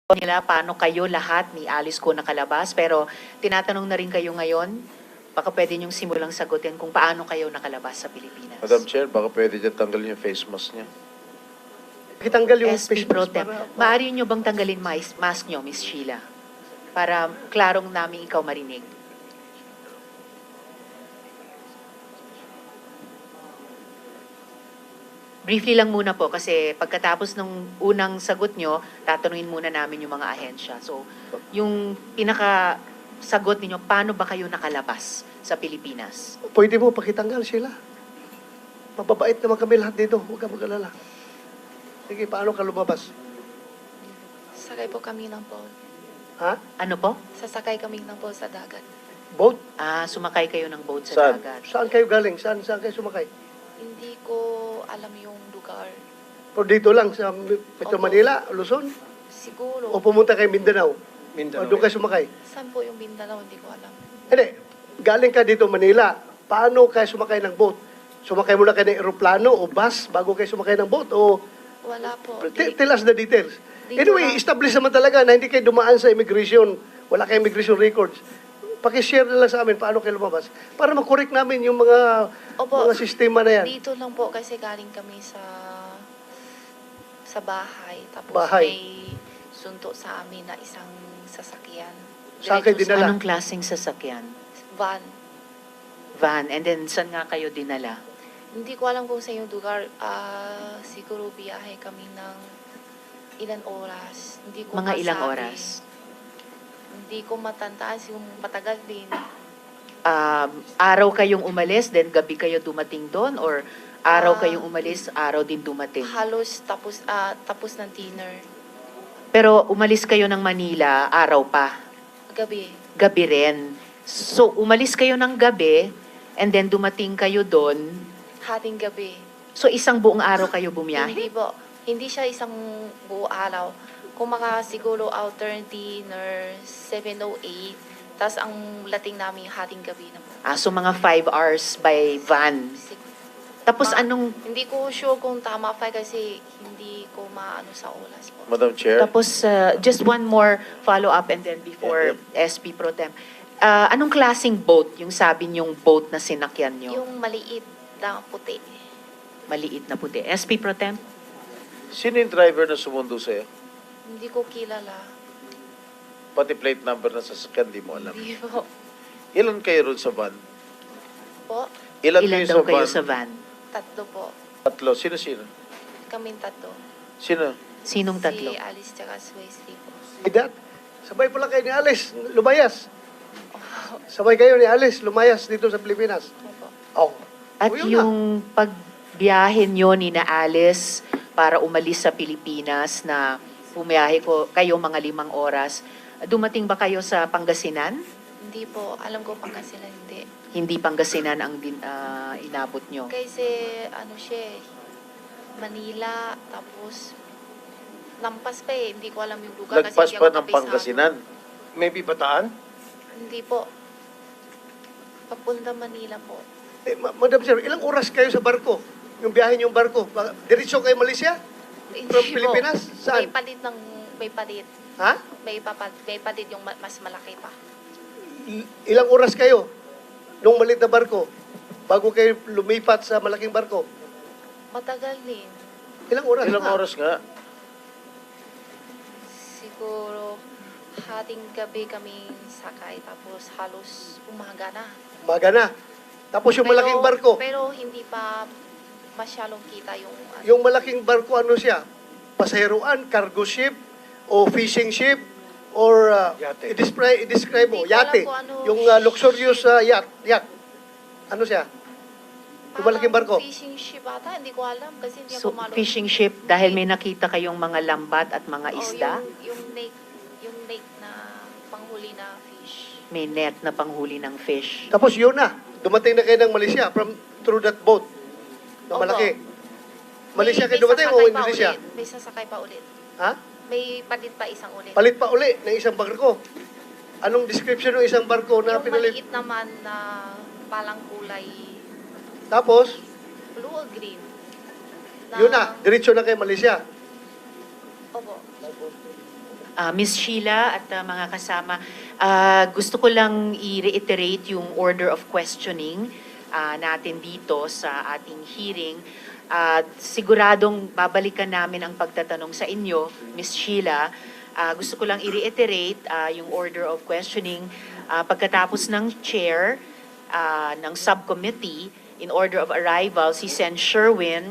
nila paano kayo lahat ni Alice ko nakalabas, pero tinatanong na rin kayo ngayon, baka pwede niyong simulang sagutin kung paano kayo nakalabas sa Pilipinas. Madam Chair, baka pwede dyan tanggalin yung face mask niya. Kitanggal yung SP face Pro mask Tem, maaari niyo bang tanggalin mask niyo, Miss Sheila? Para klarong namin ikaw marinig. Briefly lang muna po kasi pagkatapos ng unang sagot nyo, tatanungin muna namin yung mga ahensya. So, yung pinaka sagot ninyo, paano ba kayo nakalabas sa Pilipinas? Pwede mo pakitanggal sila. Mababait naman kami lahat dito. Huwag ka mag-alala. Sige, paano ka lumabas? Sakay po kami ng boat. Ha? Ano po? Sasakay kami ng boat sa dagat. Boat? Sumakay kayo ng boat sa Saan? dagat. Saan kayo galing? Saan kayo sumakay? Hindi ko alam yung lugar. O dito lang sa Metro Opo. Manila, Luzon? Siguro. O pumunta kayo Mindanao? O doon kayo sumakay? Saan po yung Mindanao? Hindi ko alam. Hindi. Galing ka dito Manila. Paano kayo sumakay ng boat? Sumakay muna kayo ng aeroplano o bus bago kayo sumakay ng boat? O Wala po. tell us the details. Dito Anyway, lang. establish naman talaga na hindi kayo dumaan sa immigration. Wala kayong immigration records. Pakishare na lang sa amin paano kayo lumabas. Para makorek namin yung mga Opo. sistema na yan. Dito lang po kasi galing kami sa bahay. Tapos Bahay. may sunto sa amin na isang sasakyan. Saan kayo Diretso dinala? Anong klaseng sasakyan? Van. Van. And then, saan nga kayo dinala? Hindi ko alam kung sa yung lugar. Siguro biyahe kami ng ilan oras. Hindi ko Mga ilang masabi. oras? Hindi ko matandaan yung matagal din. Araw kayong umalis, then gabi kayo dumating doon? Or araw Ah. kayong umalis, araw din dumating? Halos tapos ng dinner. Pero umalis kayo ng Manila, araw pa. Gabi. Gabi rin. So, umalis kayo ng gabi, and then dumating kayo doon. Hating gabi. So, isang buong araw kayo Hindi bumiyahe? po. Hindi siya isang buo araw. Kung siguro outer dinner, 7:08. Tapos ang lating namin hating gabi na po. So mga 5 hours by van. Tapos anong, Hindi ko sure kung tama pa kasi hindi ko maano sa oras po. Madam Chair, tapos just one more follow-up and then before SP Pro Tem. Anong klaseng boat yung sabi niyong boat na sinakyan niyo? Yung maliit na puti. Maliit na puti. SP Pro Tem? sino yung driver na sumundo sa'yo? Hindi ko kilala. Pati plate number na sasakyan, di mo alam. Hindi po. Ilan kayo ron sa van? Po, Ilan, Ilan kayo daw sa kayo van? sa van? tatlo po. Tatlo. Sino? Kaming tatlo. Sino? Sinong tatlo? Si Alice tsaka si Wesley po. Idat. Sabay pala kayo ni Alice, lumayas. Sabay kayo ni Alice, lumayas dito sa Pilipinas. Opo. Oh. At O, yun na. yung pagbiyahe nyo ni na Alice para umalis sa Pilipinas na pumiyahe ko kayo mga 5 oras, dumating ba kayo sa Pangasinan? Hindi po. Alam ko Pangasinan hindi. Hindi Pangasinan ang inabot nyo. Kasi ano siya eh, Manila, tapos lampas pa eh. Hindi ko alam yung lugar. Lagpas kasi hindi pa ako ng kabisado. Pangasinan. Maybe Bataan? Hindi po. Papunta Manila po. Madam Sir, ilang oras kayo sa barko? Yung biyahe niyong barko? Diretso kayo Malaysia? Hindi From po. Pilipinas? Saan? May palit. Ha? May palit yung mas malaki pa. Ilang oras kayo nung maliit na barko bago kayo lumipat sa malaking barko? Matagal din. Ilang oras? Ilang nga? oras nga? Siguro hating gabi kami sakay tapos halos umaga na. Umaga na. Tapos yung malaking barko, Pero hindi pa masyadong kita yung ano. yung malaking barko ano siya? Pasaheroan, cargo ship, o fishing ship, or Yate. i-describe mo, Hindi ko alam yate. kung ano Yung luxurious yacht. Ano siya? Yung malaking barko. Fishing ship ata, hindi ko alam kasi hindi So, ako malo. fishing ship, dahil may nakita kayong mga lambat at mga isda, Yung lake na panghuli na fish. may net na panghuli ng fish. Tapos yun na, dumating na kayo ng Malaysia through that boat na Opo. malaki. Malaysia May kayo dumating o sasakay pa Indonesia? ulit. May sasakay pa ulit. Ha? May palit pa isang ulit. Palit pa uli ng isang barko. Anong description ng isang barko na yung pinalit? maliit naman na palang kulay Tapos, blue or green. yun na, diretso na kayo Malaysia. Opo. Miss Sheila at mga kasama, gusto ko lang i-reiterate yung order of questioning natin dito sa ating hearing. Siguradong babalikan namin ang pagtatanong sa inyo, Miss Sheila. Gusto ko lang i-reiterate yung order of questioning pagkatapos ng chair ng subcommittee in order of arrival, si Sen. Sherwin